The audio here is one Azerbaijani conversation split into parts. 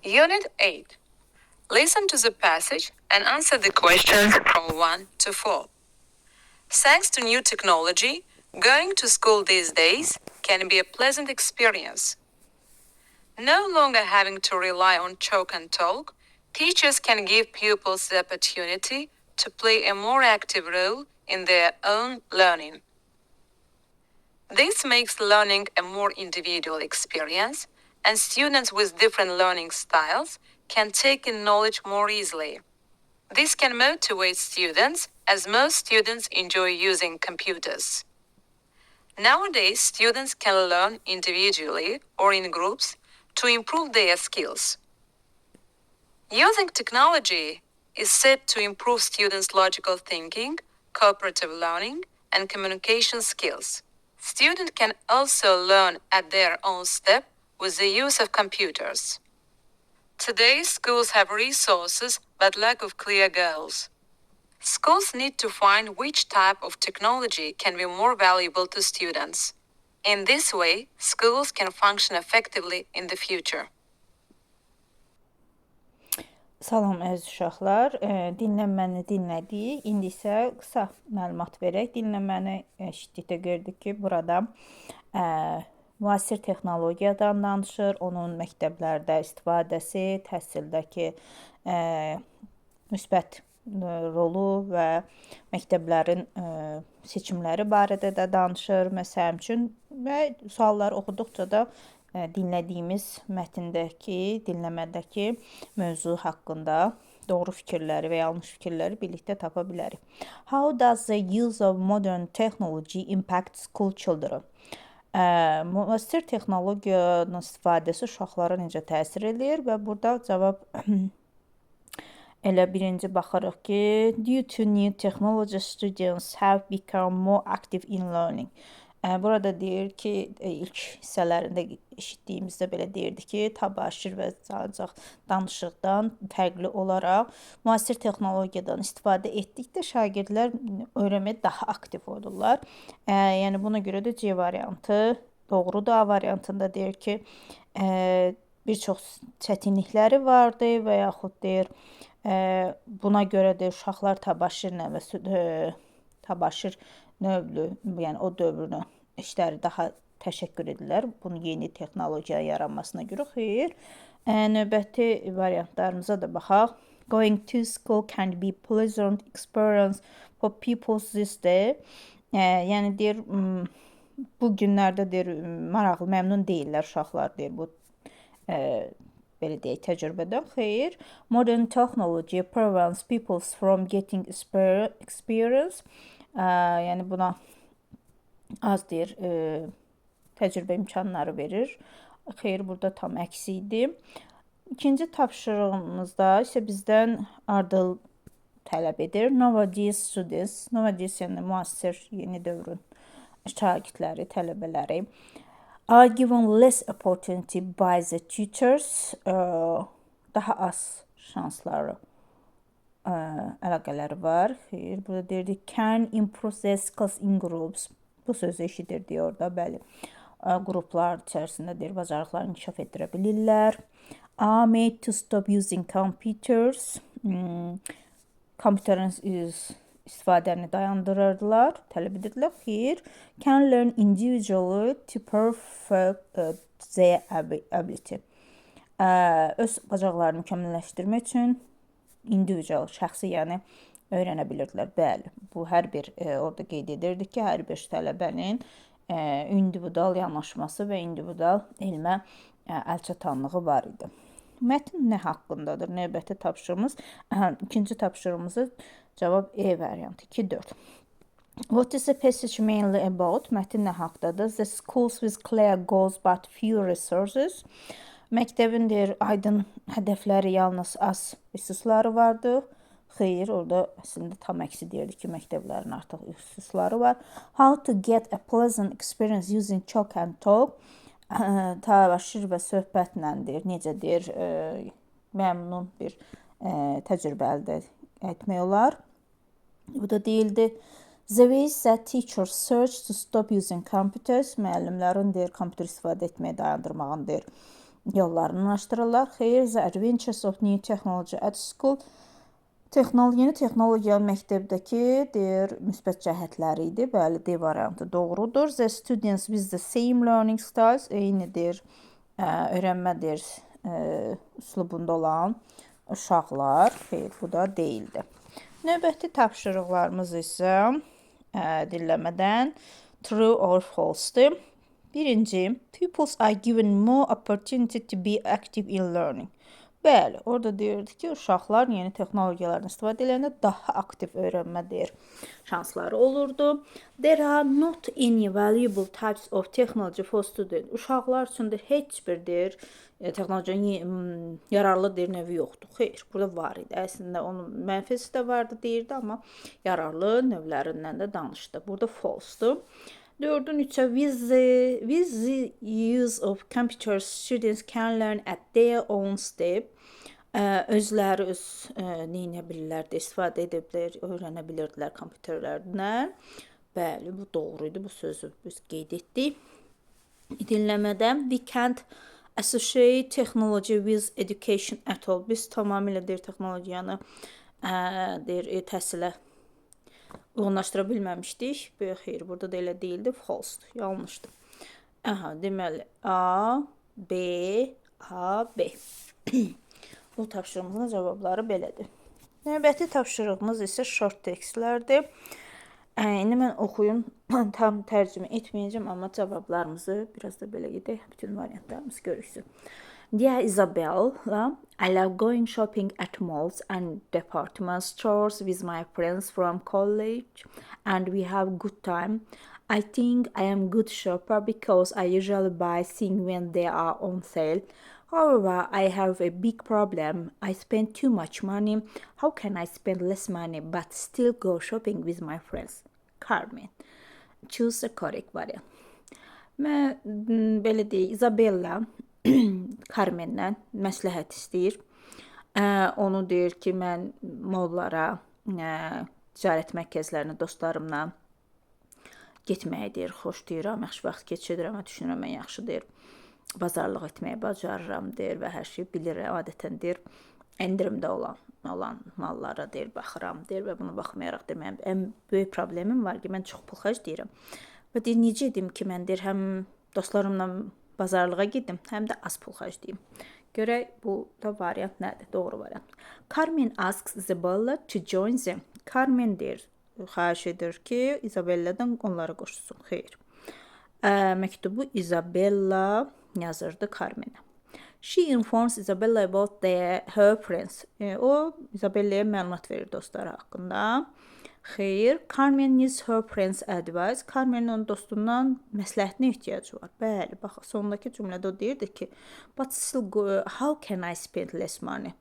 Unit 8. Listen to the passage and answer the questions from 1 to 4. Thanks to new technology, going to school these days can be a pleasant experience. No longer having to rely on chalk and talk, teachers can give pupils the opportunity to play a more active role in their own learning. This makes learning a more individual experience, and students with different learning styles can take in knowledge more easily. This can motivate students, as most students enjoy using computers. Nowadays, students can learn individually or in groups to improve their skills. Using technology is said to improve students' logical thinking, cooperative learning, and communication skills. Students can also learn at their own step with the use of computers. Today, schools have resources but lack of clear goals. Schools need to find which type of technology can be more valuable to students. In this way, schools can function effectively in the future. Salam əziz uşaqlar, dinlənməni dinlədik. İndi isə qısa məlumat verək. Dinlənməni eşitdikdə gördük ki, burada müasir texnologiyadan danışır, onun məktəblərdə istifadəsi, təhsildəki müsbət rolu və məktəblərin seçimləri barədə də danışır. Məsəl üçün və sualları oxuduqca da dinlədiyimiz mətndəki, dinləmədəki mövzu haqqında doğru fikirləri və yanlış fikirləri birlikdə tapa bilərik. How does the use of modern technology impact school children? Müasir texnologiyanın istifadəsi uşaqlara necə təsir edir və burada cavab elə birinci baxırıq ki, due to new technology, students have become more active in learning. Burada deyir ki, ilk hissələrində eşitdiyimizdə belə deyirdi ki, təbaşir və ancaq danışıqdan fərqli olaraq müasir texnologiyadan istifadə etdikdə şagirdlər öyrənməyə daha aktiv olurlar. Yəni buna görə də C variantı doğrudur. A variantında deyir ki, bir çox çətinlikləri vardı və yaxud deyir, buna görə də uşaqlar təbaşirlə və təbaşir növlü, yəni o dövrün işləri daha təşəkkür edirlər. Bunun yeni texnologiya yaranmasına görə xeyr. Növbəti variantlarımıza da baxaq. Going to school can be pleasant experience for people this day. Yəni deyir, bu günlərdə deyir, maraqlı, məmnun deyirlər uşaqlar deyir bu belə deyək, təcrübədən xeyr. Modern technology prevents people from getting experience. Yəni buna az deyir, təcrübə imkanları verir. Xeyr, burada tam əksi idi. İkinci tapşırığımızda isə bizdən ardıl tələb edir. Nowadays students, nowadays yəni müasir yeni dövrün şagirdləri, tələbələri are given less opportunity by the teachers. Daha az şansları əlaqələri var. Xeyr, burada deyirdik, can improve their skills in groups. Bu sözü eşidirdik orada, bəli. Qruplar içərisində deyir, bacarıqlarını inkişaf etdirə bilirlər. Are made to stop using computers. Kompüterin istifadəni dayandırırdılar, tələb edirdilər. Xeyr, can learn individually to perfect their ability. Öz bacarıqlarını mükəmməlləşdirmək üçün individual, şəxsi, yəni öyrənə bilirdilər. Bəli, bu hər bir, orada qeyd edirdik ki, hər bir tələbənin individual yanaşması və individual elmə əlçatanlığı var idi. Mətn nə haqqındadır? Növbəti tapşırığımız, ikinci tapşırığımızı cavab E variantı 2-4. What is the passage mainly about? Mətn nə haqqdadır? The schools with clear goals but few resources. Məktəbin deyir, aydın hədəfləri, yalnız az resursları vardı. Xeyr, orada əslində tam əksi deyirdi ki, məktəblərin artıq resursları var. How to get a pleasant experience using chalk and talk. Təbaşir və söhbətlə deyir, necə deyir, məmnun bir təcrübə əldə etmək olar. Bu da deyildi. The ways that teachers search to stop using computers. Müəllimlərin deyir, kompüter istifadə etməyə dayandırmağın deyir, yollarını araşdırırlar. Xeyr, The Adventures of New Technology at School yeni texnologiya məktəbdəki deyir müsbət cəhətləri idi. Bəli, D variantı doğrudur. The students with the same learning styles eynidir. Öyrənmədir üslubunda olan uşaqlar. Xeyr, bu da deyildi. Növbəti tapşırıqlarımız isə dinləmədən true or false-dır. Birinci, pupils are given more opportunity to be active in learning. Bəli, orada deyirdi ki, uşaqlar yeni texnologiyalardan istifadə edəndə daha aktiv öyrənmə deyir şansları olurdu. There are not any valuable types of technology for students. Uşaqlar üçün də heç bir deyir texnologiyanın yararlı deyir növü yoxdur. Xeyr, burada var idi. Əslində onun mənfisi də vardı deyirdi, amma yararlı növlərindən də danışdı. Burada false-dur. Dördün üçə with the use of computers, students can learn at their own step. Özləri neyə bilirlər, istifadə edə bilər, öyrənə bilirdilər kompüterlərdən. Bəli, bu doğru idi. Bu sözü biz qeyd etdik. Dinləmədən we can't associate technology with education at all. Biz tamamilə deyir texnologiyanı deyir təhsilə uyğunlaşdıra bilməmişdik. Xeyr, burada da elə deyildi. False-dur, yanlışdır. Deməli, A, B, A, B. Bu tapşırığımızın cavabları belədir. Növbəti tapşırığımız isə short textlərdir. İndi mən oxuyun, tam tərcümə etməyəcəm, amma cavablarımızı biraz da belə gedək, bütün variantlarımız görürsün. Dear Isabella, I love going shopping at malls and department stores with my friends from college, and we have good time. I think I am good shopper because I usually buy things when they are on sale. However, I have a big problem. I spend too much money. How can I spend less money but still go shopping with my friends? Carmen. Choose the correct variant. Mən belə deyək, Isabella Carmen'dən məsləhət istəyir. Onu deyir ki, mən mollara, ticarət mərkəzlərinə dostlarımla getməyi deyir, xoşlayıram, yaxşı vaxt keçirirəm, düşünürəm mən yaxşı deyir. Bazarlıq etməyi bacarıram deyir və hər şey bilirəm, adətən deyir, endirimdə olan mallara deyir, baxıram deyir və buna baxmayaraq deyir, mənim ən böyük problemim var ki, mən çox pul xərcləyirəm. Və deyir, necə edim ki, mən deyir, həm dostlarımla bazarlığa gedim, həm də az pul xərcləyim. Görək, bu da variant nədir? Doğru variant. Carmen asks Isabella to join them. Carmen deyir, xahiş edir ki, Isabella'dan onları qoşulsun. Xeyr. Məktubu Isabella yazırdı Carmen'ə. She informs Isabella about her friends. O, Isabella'ya məlumat verir dostları haqqında. Xeyr, Carmen needs her friends advice. Carmen'in onun dostundan məsləhətinə ehtiyacı var. Bəli, bax, sondakı cümlədə o deyirdi ki, but still how can I spend less money?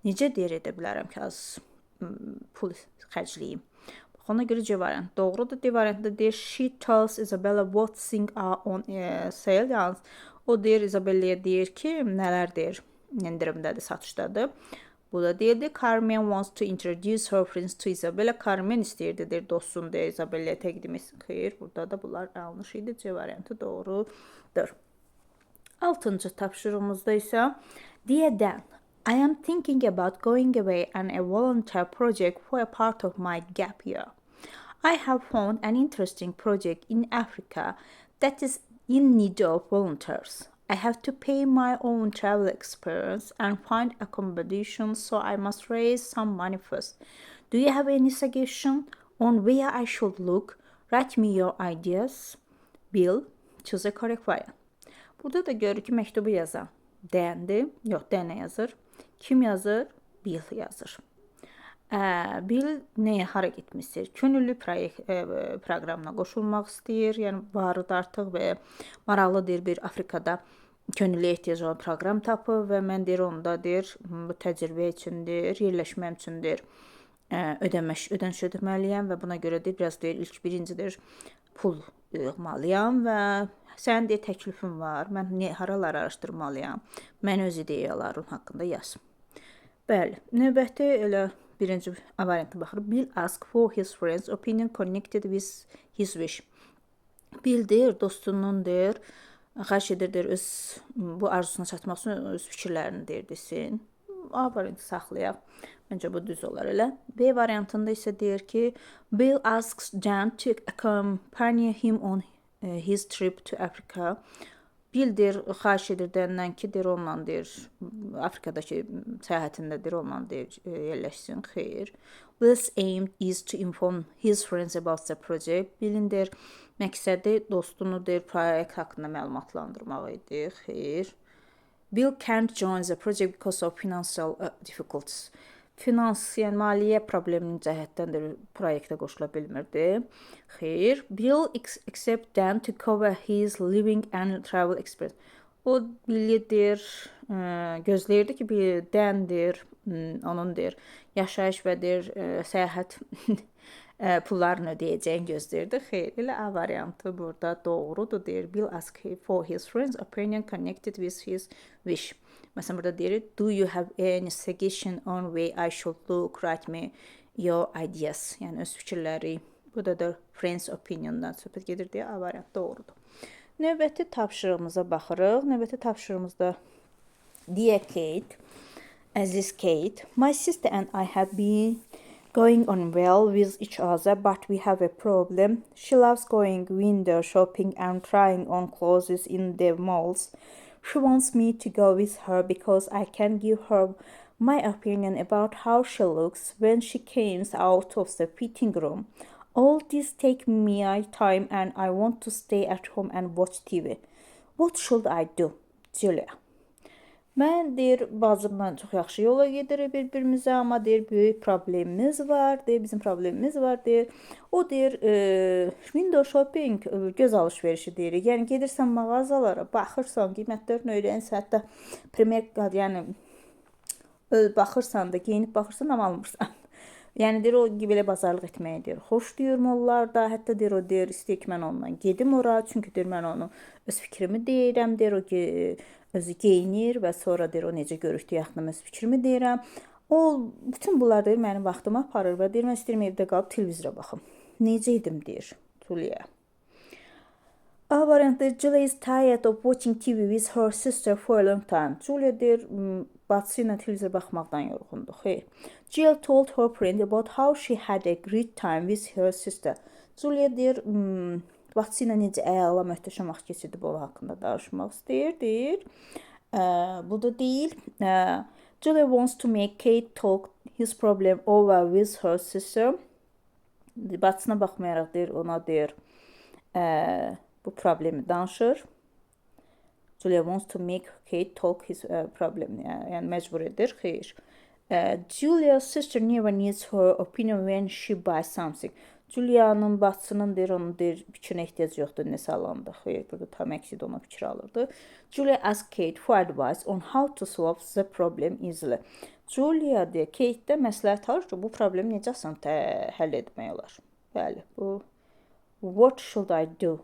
Necə deyir edə bilərəm ki, az pul xərcləyim? Bax, ona görə C variant doğrudur. D variantda deyir, she tells Isabella what things are on sale. Yalnız o deyir, Isabella'ya deyir ki, nələr deyir, endirimdədir, satışdadır. Bu da deyildi. Carmen wants to introduce her friends to Isabella. Carmen istəyirdi, deyir, dostunu deyir, Isabella'ya təqdim etsin. Xeyr, burada da bunlar yanlış idi. C variantı doğrudur. 6-cı tapşırığımızda isə Dear Dan, I am thinking about going away on a volunteer project for a part of my gap year. I have found an interesting project in Africa that is in need of volunteers. I have to pay my own travel expense and find accommodation, so I must raise some money first. Do you have any suggestion on where I should look? Write me your ideas. Bill, choose a correct variant. Burada da görürük ki, məktubu yazan Dan'dir. Yox, Dan yazır. Kim yazır? Bill yazır. Bill nəyə hara getmişdir? Könüllü proqramına qoşulmaq istəyir. Yəni, varıdır artıq və maraqlı deyir, bir Afrikada könüllü ehtiyacı olan proqram tapıb və mən deyir, onda deyir, bu təcrübə üçündür, yerləşməm üçündür, ödəniş ödəməliyəm və buna görə deyir, biraz deyir, ilk birincidir, pul yığmalıyam və sənin deyir, təklifin var, mən haralar araşdırmalıyam, mən öz ideyalarım haqqında yaz. Bəli, növbəti elə birinci variantı baxırıq. Bill ask for his friend's opinion connected with his wish. Bill deyir, dostunun deyir, Xahiş edir deyir öz bu arzusuna çatmaq üçün öz fikirlərini deyir desin. A variantı saxlayaq. Məncə bu düz olar elə. B variantında isə deyir ki, Bill asks Jan to accompany him on his trip to Africa. Bill deyir, xahiş edir dəndən ki, deyir onunla deyir Afrikadakı səyahətində deyir onunla deyir yerləşsin. Xeyr. Bill's aim is to inform his friends about the project. Billin deyir məqsədi dostunu deyir proyekt haqqında məlumatlandırmaq idi. Xeyr. Bill can't join the project because of financial difficulties. Yəni maliyyə probleminin cəhətdən proyektə qoşula bilmirdi. Xeyr. Bill accept Dan to cover his living and travel expenses. O Billy deyir, gözləyirdi ki, Dan deyir, onun deyir, yaşayış və deyir, səyahət pullarını ödəyəcəyini gözləyirdi. Xeyr, elə A variantı burada doğrudur deyir. Bill asked for his friend's opinion connected with his wish. Məsələn, burada deyir, do you have any suggestion on way I should look, write me your ideas. Yəni, öz fikirləri. Burada da friend's opiniondan söhbət gedir deyə A variantı doğrudur. Növbəti tapşırığımıza baxırıq. Növbəti tapşırığımızda Dear Kate, Aziz Kate, my sister and I have been going on well with each other, but we have a problem. She loves going window shopping and trying on clothes in the malls. She wants me to go with her because I can give her my opinion about how she looks when she comes out of the fitting room. All this takes me time and I want to stay at home and watch TV. What should I do? Julia. Mən deyir, bacımla çox yaxşı yola gedirik bir-birimizə, amma deyir, böyük problemimiz var, deyir, bizim problemimiz var, deyir. O deyir, window shopping, göz alış-verişi deyirik. Yəni, gedirsən mağazalara, baxırsan, qiymətlərini öyrənirsən, hətta primer, yəni, baxırsan da, geyinib baxırsan, amma almırsan. Yəni, deyir, o belə bazarlıq etməyi deyir. Xoş deyir onlarda, hətta deyir, o deyir, istəyir ki, mən onunla gedim ora, çünki deyir, mən onu öz fikrimi deyirəm, deyir, o özü geyinir və sonra deyir, o necə görüşdüyü haqqında öz fikrimi deyirəm. O, bütün bunlar deyir, mənim vaxtımı aparır və deyir, mən istəyirəm evdə qalıb televizora baxım. Necə edim, deyir Julia. A variantda Julia is tired of watching TV with her sister for a long time. Julia deyir, bacısı ilə televizor baxmaqdan yorğundur. Xeyr. Jill told her friend about how she had a great time with her sister. Julia deyir, bacısı ilə necə əla, möhtəşəm vaxt keçirdi bu haqqında danışmaq istəyir, deyir. Bu da deyil. Julia wants to make Kate talk his problem over with her sister. Bacısına baxmayaraq deyir, ona deyir, bu problemi danışır. Julia wants to make Kate talk his problem. Yəni məcbur edir. Xeyr. Julia's sister never needs her opinion when she buys something. Julia'nın bacısının deyir, onun deyir, fikrinə ehtiyac yoxdur nəsə alanda. Xeyr, burada tam əksidi ona fikir alırdı. Julia asked Kate for advice on how to solve the problem easily. Julia deyir, Kate-də məsləhət alır ki, bu problemi necə asan həll etmək olar. Bəli, bu what should I do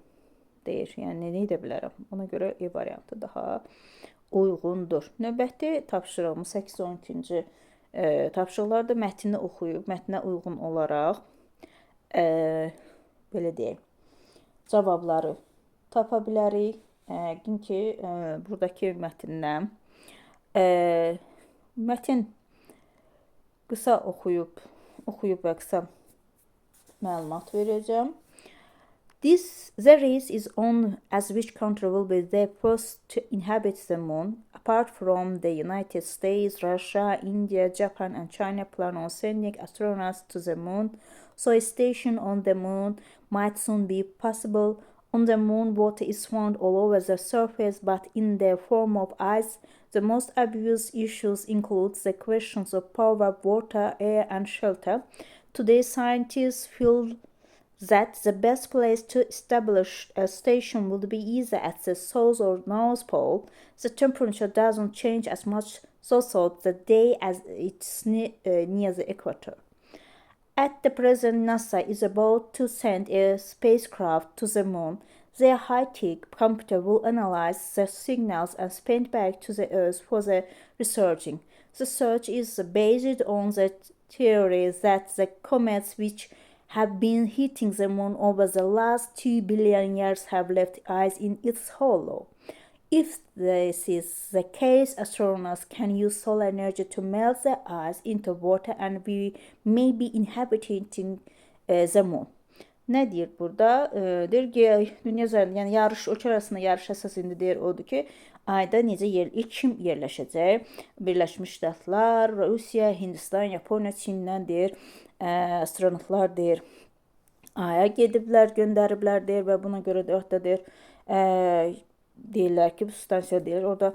deyir. Yəni, nə edə bilərəm? Ona görə E variantı daha uyğundur. Növbəti tapşırığımız 8-12-ci tapşırıqlarda mətni oxuyub, mətnə uyğun olaraq belə deyək, cavabları tapa bilərik. Yəqin ki, buradakı mətndən mətin qısa oxuyub və qısa məlumat verəcəm. The race is on as which country will be the first to inhabit the moon. Apart from the United States, Russia, India, Japan, and China plan on sending astronauts to the moon, so a station on the moon might soon be possible. On the moon, water is found all over the surface, but in the form of ice. The most obvious issues include the questions of power, water, air, and shelter. Today, scientists feel that the best place to establish a station would be either at the South or North Pole. The temperature doesn't change as much throughout the day as it's near the equator. At the present, NASA is about to send a spacecraft to the moon. Their high-tech computer will analyze the signals and send back to the Earth for the researching. The research is based on the theory that the comets which have been hitting the moon over the last 2 billion years have left ice in its hollow. If this is the case, astronauts can use solar energy to melt the ice into water and we may be inhabiting the moon. Nə deyir burada? Deyir ki, dünya üzərində, yəni yarış, ölkə arasında yarış əsas indi deyir odur ki, ayda necə ilk kim yerləşəcək? Birləşmiş Ştatlar, Rusiya, Hindistan, Yaponiya, Çindən deyir, astronavtlar deyir, aya gediblər, göndəriblər deyir və buna görə də hətta deyir, deyirlər ki, bu stansiya deyir, orada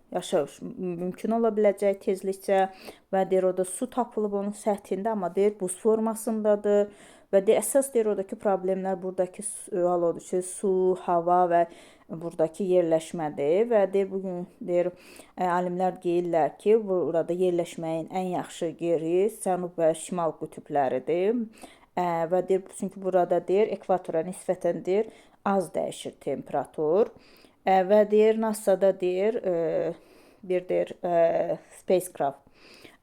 yaşayış mümkün ola biləcək tezlikcə və deyir, orada su tapılıb onun səthində, amma deyir, buz formasındadır və deyir, əsas deyir, oradakı problemlər buradakı hal odur ki, su, hava və buradakı yerləşmədir və deyir, bugün deyir, alimlər deyirlər ki, burada yerləşməyin ən yaxşı yeri cənub və şimal qütbləridir və deyir, çünki burada deyir, ekvatora nisbətən deyir, az dəyişir temperatur və deyir, NASA-da deyir, bir deyir, spacecraft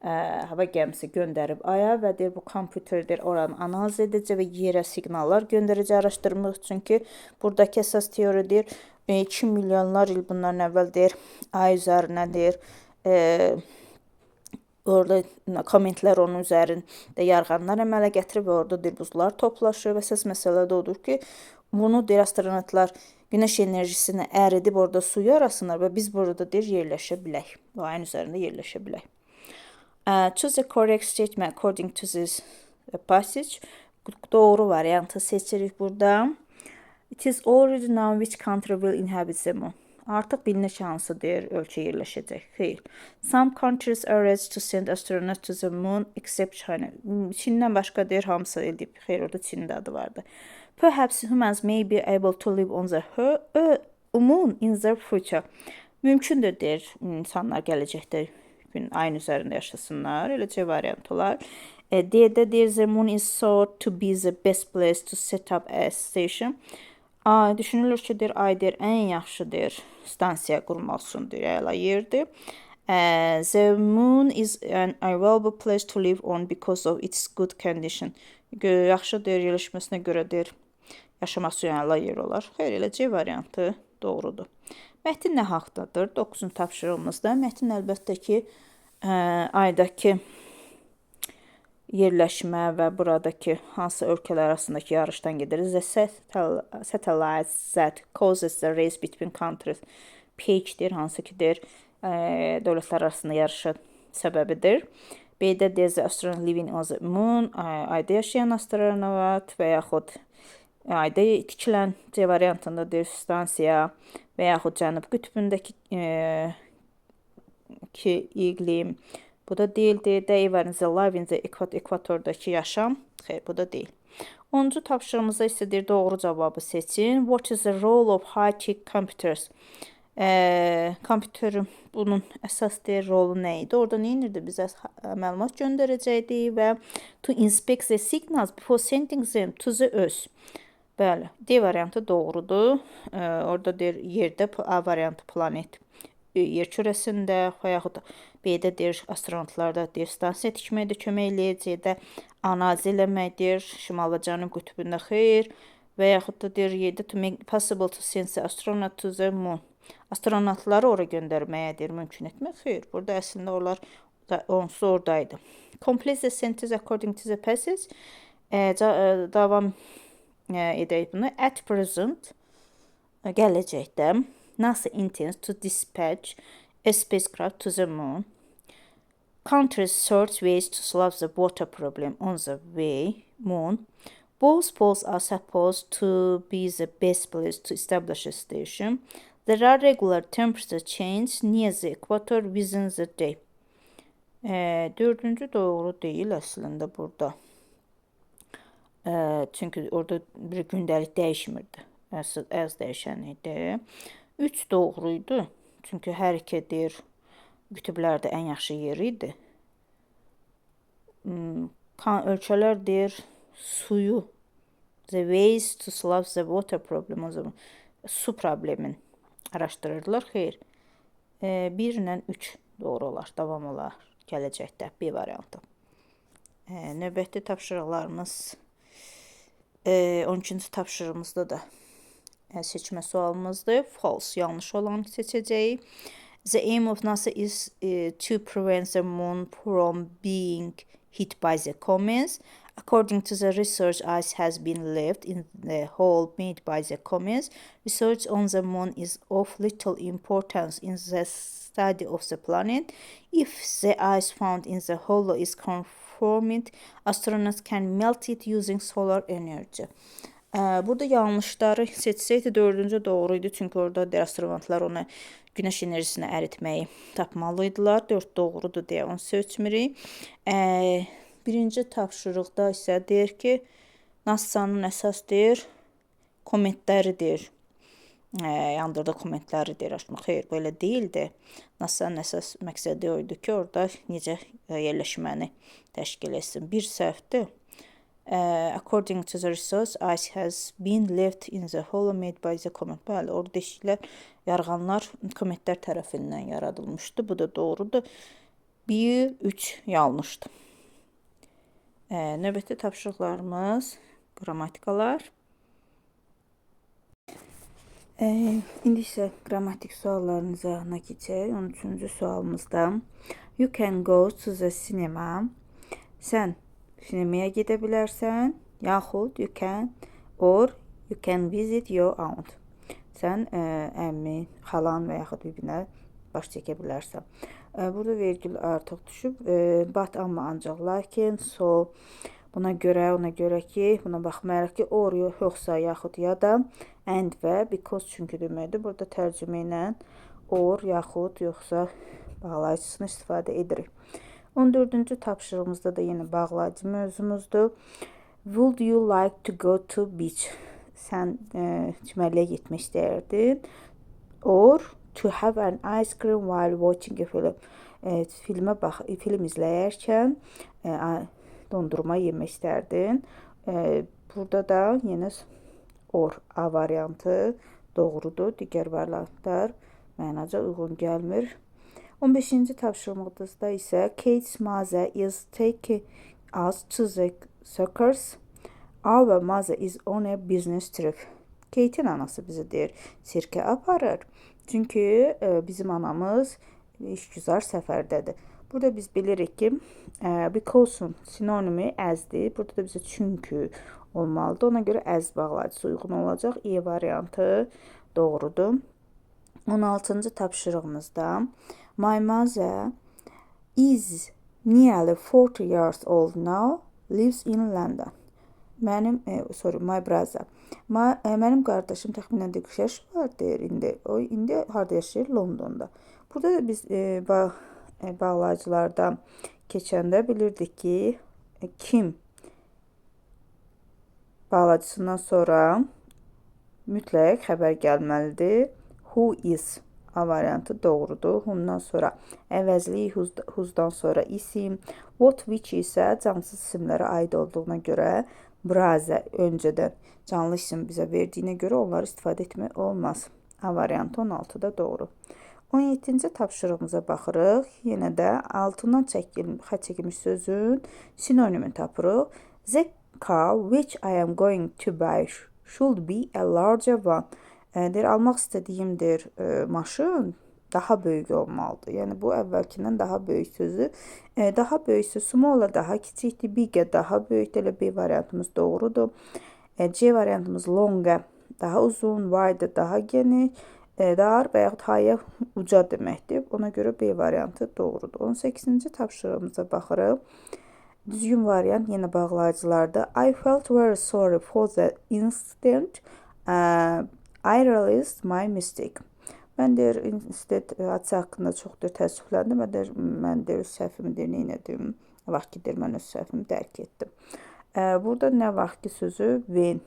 hava gəmisi göndərib aya və deyir, bu kompüter deyir, oranı analiz edəcək və yerə siqnallar göndərəcək araşdırmaq üçün ki, buradakı əsas teori deyir, 2 milyonlar il bundan əvvəl deyir, ay üzərinə deyir, orada kommentlər onun üzərində yarğanlar əmələ gətirib və orada deyir, buzlar toplaşır və əsas məsələ də odur ki, bunu deyir, astronavtlar günəş enerjisini əridib orada su yarasınlar və biz burada deyir, yerləşə bilək. O ayın üzərində yerləşə bilək. Choose the correct statement according to this passage. Doğru variantı seçirik burada. It is already known which country will inhabit the moon. Artıq bilinir ki, hansı deyir, ölkə yerləşəcək. Xeyr. Some countries are ready to send astronauts to the moon except China. Çindən başqa deyir, hamısı edib. Xeyr, orada Çinin də adı vardı. Perhaps humans may be able to live on the moon in the future. Mümkündür deyir, insanlar gələcəkdə gün ayın üzərində yaşasınlar. Eləcə variant olar. D-də deyir, the moon is thought to be the best place to set up a station. Düşünülür ki, deyir, ay deyir, ən yaxşı deyir, stansiya qurmaq üçün deyir, əla yerdir. The moon is an available place to live on because of its good condition. Yaxşı deyir, yerləşməsinə görə deyir, yaşamaq üçün əla yer olar. Xeyr, elə C variantı doğrudur. Mətin nə haqdadır? 9-cu tapşırığımızda mətin əlbəttə ki, aydakı yerləşmə və buradakı hansı ölkələr arasındakı yarışdan gedir. The satellites that causes the race between countries PH-dir, hansı ki deyir, dövlətlər arasında yarışa səbəbidir. B-də deyir, the astronaut living on the moon, ayda yaşayan astronavt və yaxud ayda tikilən C variantında deyir, stansiya və yaxud cənub qütbündəki iqlim. Bu da deyildi. They were alive in the ekvatordakı yaşam. Xeyr, bu da deyil. 10-cu tapşırığımızda isə deyir, doğru cavabı seçin. What is the role of high-tech computers? Kompüterin bunun əsas deyir, rolu nə idi? Orada nə edirdi? Bizə məlumat göndərəcəkdi və to inspect the signals before sending them to the Earth. Bəli, D variantı doğrudur. Orada deyir, yerdə A variantı planet yer kürəsində və yaxud B-də deyir, astronavtlarda deyir, stansiya tikməkdə kömək eləyəcək də analiz eləməkdir, şimal və cənub qütbündə xeyr və yaxud da deyir, yerdə to make possible to send the astronaut to the moon. Astronavtları ora göndərməyə deyir, mümkün etmək xeyr. Burada əslində onlar onsuz oradaydı. Complete the sentence according to the passage. Davam edək bunu. At present, gələcəkdə, NASA intends to dispatch a spacecraft to the moon. Countries search ways to solve the water problem on the moon. Both poles are supposed to be the best place to establish a station. There are regular temperature changes near the equator within the day. Dördüncü doğru deyil əslində burada. Çünki orada bir gündəlik dəyişmirdi. Az dəyişən idi. 3 doğruydu. Çünki hər iki deyir, qütblərdə ən yaxşı yeri idi. Ölkələr deyir, suyu, the ways to solve the water problem, o zaman su problemini araşdırırdılar. Xeyr, 1 ilə 3 doğru olar, davam olar gələcəkdə, B variantı. Növbəti tapşırıqlarımız 12-ci tapşırığımızda da seçmə sualımızdır. False, yanlış olanı seçəcəyik. The aim of NASA is to prevent the moon from being hit by the comets. According to the research, ice has been left in the hole made by the comets. Research on the moon is of little importance in the study of the planet. If the ice found in the hole is conformed, astronauts can melt it using solar energy. Burada yanlışları seçsəydi dördüncü doğru idi. Çünki orada astronavtlar onu günəş enerjisini əritməyi tapmalıydılar. 4 doğrudur deyə onu seçmirik. Birinci tapşırıqda isə deyir ki, NASA-nın əsas deyir, komentləridir. Yandırda komentləridir. Xeyr, belə deyildi. NASA-nın əsas məqsədi o idi ki, orada necə yerləşməni təşkil etsin. Bir səhvdir. According to the research, ice has been left in the hole made by the comet. Bəli, orada deşiklər, yarğanlar kometlər tərəfindən yaradılmışdı. Bu da doğrudur. 1, 3 yanlışdır. Növbəti tapşırıqlarımız qrammatikalar. İndi isə qrammatik suallarınıza keçək. 13-cü sualımızda You can go to the cinema. Sən sinemaya gedə bilərsən, yaxud you can visit your aunt. Sən əmmi, xalan və yaxud bibinə baş çəkə bilərsən. Burada vergül artıq düşüb, but amma ancaq lakin, so buna görə, ona görə ki, buna baxmayaraq ki, or yoxsa yaxud ya da and və because çünki deməkdir. Burada tərcümə ilə or yaxud yoxsa bağlayıcısını istifadə edirik. 14-cü tapşırığımızda da yenə bağlayıcı mövzumuzdur. Would you like to go to beach? Sən çimərliyə getmək istəyirdin. Or to have an ice cream while watching a film. Film izləyərkən dondurma yemək istərdin. Burada da yenə or A variantı doğrudur. Digər variantlar mənaca uyğun gəlmir. 15-ci tapşırığımızda isə Kate's mother is taking us to the circus. Our mother is on a business trip. Kate'in anası bizi deyir, sirkə aparır. Çünki bizim anamız işgüzar səfərdədir. Burada biz bilirik ki, because'un sinonimi as'dir. Burada da bizə çünki olmalıdır. Ona görə as bağlayıcısı uyğun olacaq. E variantı doğrudur. 16-cı tapşırığımızda My mother is nearly 40 years old now, lives in London. My brother. Mənim qardaşım təxminən 40 yaş var deyir indi. O indi harda yaşayır? Londonda. Burada da biz bağlayıcılardan keçəndə bilirdik ki, kim bağlayıcısından sonra mütləq xəbər gəlməlidir. Who is A variantı doğrudur. Who'dan sonra əvəzli, who'dan sonra isim. What, which isə cansız isimlərə aid olduğuna görə brother öncədən canlı isim bizə verdiyinə görə onları istifadə etmək olmaz. A variantı 16-da doğru. 17-ci tapşırığımıza baxırıq. Yenə də altından xətt çəkilmiş sözün sinonimini tapırıq. The car which I am going to buy should be a larger one. Deyir, almaq istədiyimdir maşın daha böyük olmalıdır. Yəni, bu əvvəlkindən daha böyük sözü. Daha böyüksə smaller, daha kiçikdir. Bigger, daha böyükdir. Elə B variantımız doğrudur. C variantımız longer, daha uzun. Wider, daha geniş. Dar və yaxud higher, uca deməkdir. Ona görə B variantı doğrudur. 18-ci tapşırığımıza baxırıq. Düzgün variant yenə bağlayıcılarda. I felt very sorry for the incident. I realized my mistake. Mən deyir, insident hadisi haqqında çoxdur təəssüfləndim. Mən deyir, öz səhvimi deyir, neynədim? Nə vaxt ki, deyir, mən öz səhvimi dərk etdim. Burada nə vaxt ki sözü when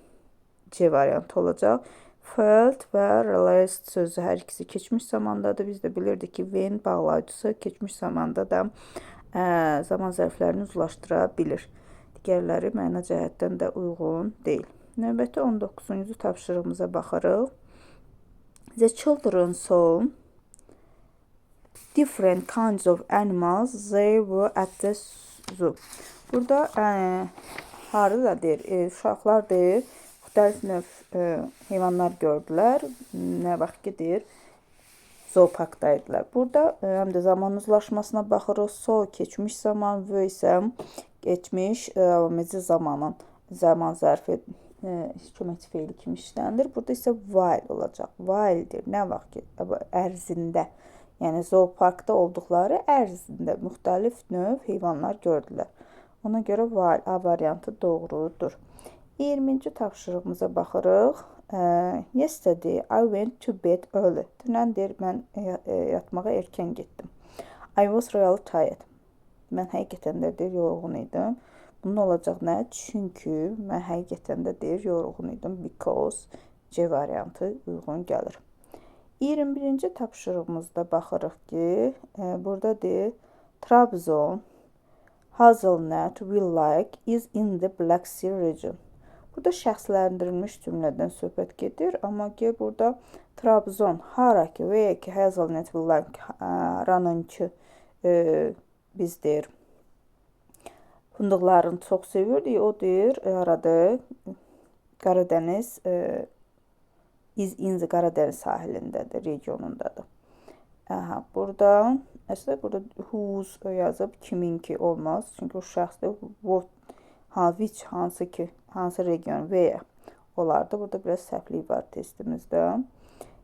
C variantı olacaq. Felt və realized sözü hər ikisi keçmiş zamandadır. Biz də bilirdik ki, when bağlayıcısı keçmiş zamanda da zaman zərflərini uzlaşdıra bilir. Digərləri məna cəhətdən də uyğun deyil. Növbəti 19-cu tapşırığımıza baxırıq. The children saw different kinds of animals. They were at the zoo. Burada harada da deyir, uşaqlar deyir, müxtəlif növ heyvanlar gördülər. Nə vaxt ki, deyir, zooparkdaydılar. Burada həm də zaman uzlaşmasına baxırıq. So, keçmiş zaman, və isə geçmiş mezi zamanın zaman zərfi köməkçi feili kimi işləndir. Burada isə while olacaq. While'dir. Nə vaxt ki, ərzində, yəni zooparkda olduqları ərzində müxtəlif növ heyvanlar gördülər. Ona görə while A variantı doğrudur. 20-ci tapşırığımıza baxırıq. Yesterday I went to bed early. Dünəndir mən yatmağa erkən getdim. I was really tired. Mən həqiqətən də deyir, yorğun idim. Bunun olacaq nə? Çünki mən həqiqətən də deyir, yorğun idim. Because C variantı uyğun gəlir. 21-ci tapşırığımızda baxırıq ki, burada deyir, Trabzon, hazelnut we like is in the Black Sea region. Burada şəxsləndirilmiş cümlədən söhbət gedir, amma ki, burada Trabzon, hara ki, və ya ki, hazelnut we like, haranın ki, biz deyir, fındıqlarını çox sevirdik, o deyir, arada Qaradəniz, is in the Qaradəniz sahilindədir, regionundadır. Burada, əslində, burada whose yazıb, kiminki olmaz, çünki o şəxsdə what, which, hansı ki, hansı region və ya olardı. Burada biraz səhvlik var testimizdə.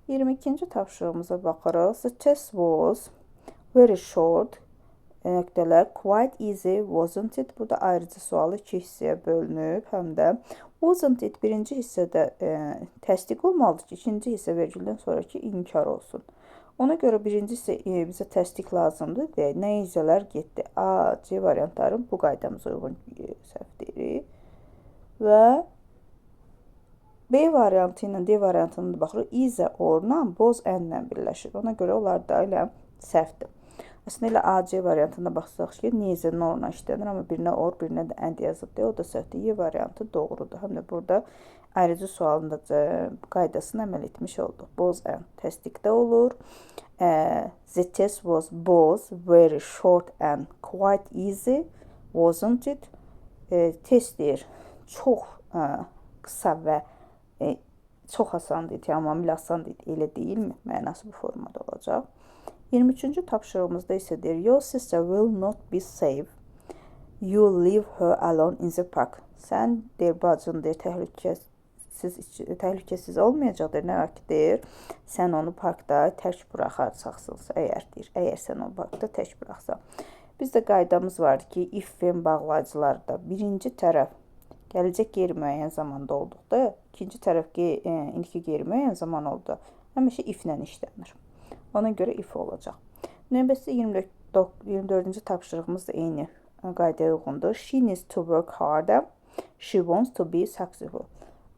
22-ci tapşırığımıza baxırıq. The test was very short. Nöqtələr quite easy, wasn't it? Burada ayrıcı sualı iki hissəyə bölünüb. Həm də wasn't it birinci hissədə təsdiq olmalıdır ki, ikinci hissə vergüldən sonraki inkar olsun. Ona görə birinci hissə bizə təsdiq lazımdır və nə izələr getdi? A, C variantların bu qaydamıza uyğun səhv deyirik. Və B variantı ilə D variantına da baxırıq. İzə orla, boz ənlə birləşir. Ona görə onlar da ilə səhvdir. Əslində ilə A, C variantına baxsaq ki, nizə norla işlənir, amma birinə or, birinə də ənd yazıb. O da səhvdir. Y variantı doğrudur. Həm də burada ayrıcı sualında qaydasını əməl etmiş olduq. Boz ən təsdiqdə olur. The test was both very short and quite easy, wasn't it? Test deyir, çox qısa və çox asan deyil, tamamilə asan deyil, elə deyilmi? Mənası bu formada olacaq. 23-cü tapşırığımızda isə deyir, your sister will not be safe. You leave her alone in the park. Sən deyir, bacın deyir, təhlükəsiz olmayacaqdır. Nə var ki, deyir, sən onu parkda tək buraxacaqsınız, əgər sən onu parkda tək buraxsan. Bizdə qaydamız var ki, if-in bağlayıcılarda birinci tərəf gələcək qeyri-müəyyən zamanda olduqda, ikinci tərəf indiki qeyri-müəyyən zaman oldu, həmişə if-lə işlənir. Ona görə if olacaq. Növbəsi 24-cü tapşırığımız da eyni qaydaya uyğundur. She needs to work harder. She wants to be successful.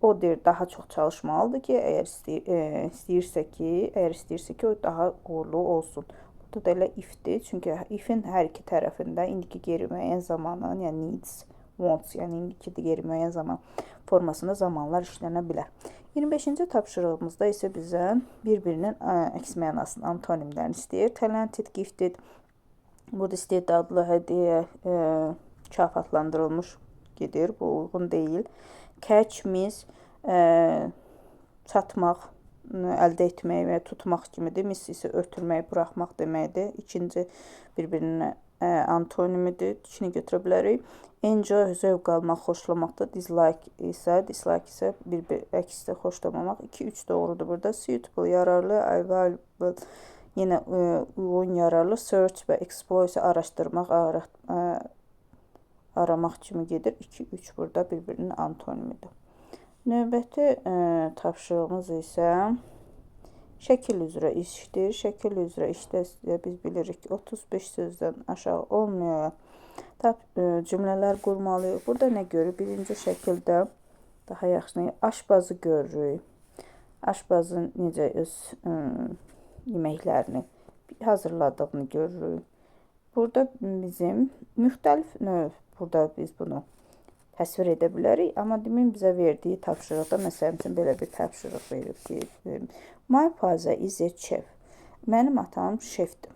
O deyir, daha çox çalışmalıdır ki, əgər istəyirsə ki, o daha uğurlu olsun. Burada da elə if-dir, çünki if-in hər iki tərəfində indiki qeyri-müəyyən zamanın, yəni needs, wants, yəni indiki qeyri-müəyyən zaman formasında zamanlar işlənə bilər. 25-ci tapşırığımızda isə bizə bir-birinin əks mənasının antonimlərini istəyir. Talented, gifted, burada istedadlı, hədiyyə, mükafatlandırılmış gedir, bu uyğun deyil. Catch, miss, çatmaq, əldə etmək və tutmaq kimidir. Miss isə ötürmək, buraxmaq deməkdir. İkinci bir-birinin antonimidir. İkini götürə bilərik. Enjoy, zövq almaq, xoşlamaqda. Dislike isə bir-bir əksdə xoşlamamaq. 2-3 doğrudur burada. Suitable, yararlı, available, yenə uyğun, yararlı. Search və explore isə araşdırmaq, aramaq kimi gedir. 2-3 burada bir-birinin antonimidir. Növbəti tapşırığımız isə şəkil üzrə işdir. Şəkil üzrə işdə biz bilirik ki, 35 sözdən aşağı olmuyor. Cümlələr qurmalıyıq. Burada nə görürük? Birinci şəkildə daha yaxşı aşbazı görürük. Aşbazın necə öz yeməklərini hazırladığını görürük. Burada bizim müxtəlif növ, burada biz bunu təsvir edə bilərik. Amma demin bizə verdiyi tapşırıqda, məsələn üçün belə bir tapşırıq verib ki, my father is a chef. Mənim atam şefdir.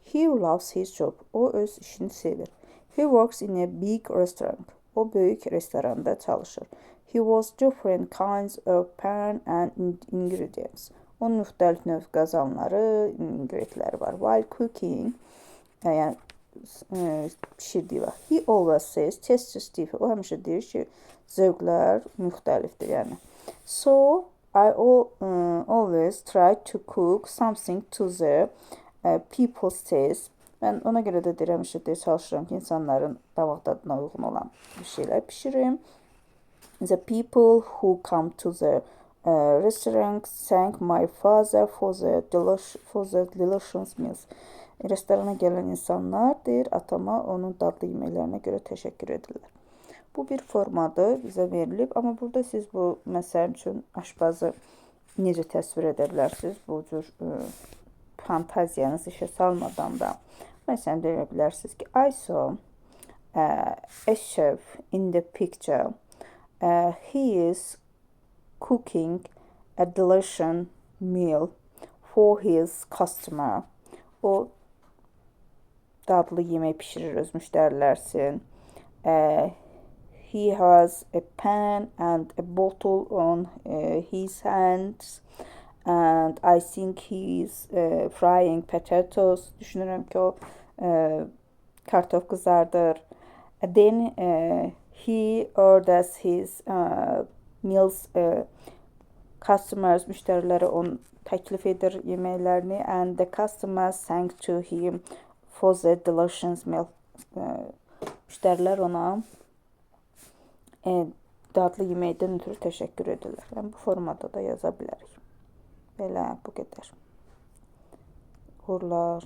He loves his job. O öz işini sevir. He works in a big restaurant. O böyük restoranda çalışır. He was different kinds of pan and ingredients. Onun müxtəlif növ qazanları, ingredientləri var. While cooking, yəni pişirdiyi vaxt. He always says, tez-tez deyir. O həmişə deyir ki, zövqlər müxtəlifdir, yəni. So, I always try to cook something to the people's taste. Mən ona görə də deyir, həmişə deyir, çalışıram ki, insanların damaq tadına uyğun olan bir şeylər pişirim. The people who come to the restaurant thank my father for the delicious meals. Restorana gələn insanlar deyir, atama onun dadlı yeməklərinə görə təşəkkür edirlər. Bu bir formadır, bizə verilib. Amma burada siz bu məsəl üçün aşpazı necə təsvir edə bilərsiniz? Bu cür fantaziyanızı işə salmadan da. Məsələn, deyə bilərsiniz ki, I saw a chef in the picture. He is cooking a delicious meal for his customer. O dadlı yemək pişirir öz müştərilər üçün. He has a pan and a bottle on his hands. And I think he's frying potatoes. Düşünürəm ki, o kartof qızardır. Then he orders his meals. Customers, müştəriləri onu təklif edir yeməklərini. And the customers thank to him for the delicious meal. Müştərilər ona dadlı yeməkdən ötürü təşəkkür edirlər. Yəni, bu formada da yaza bilərik. Belə, bu qədər. Uğurlar.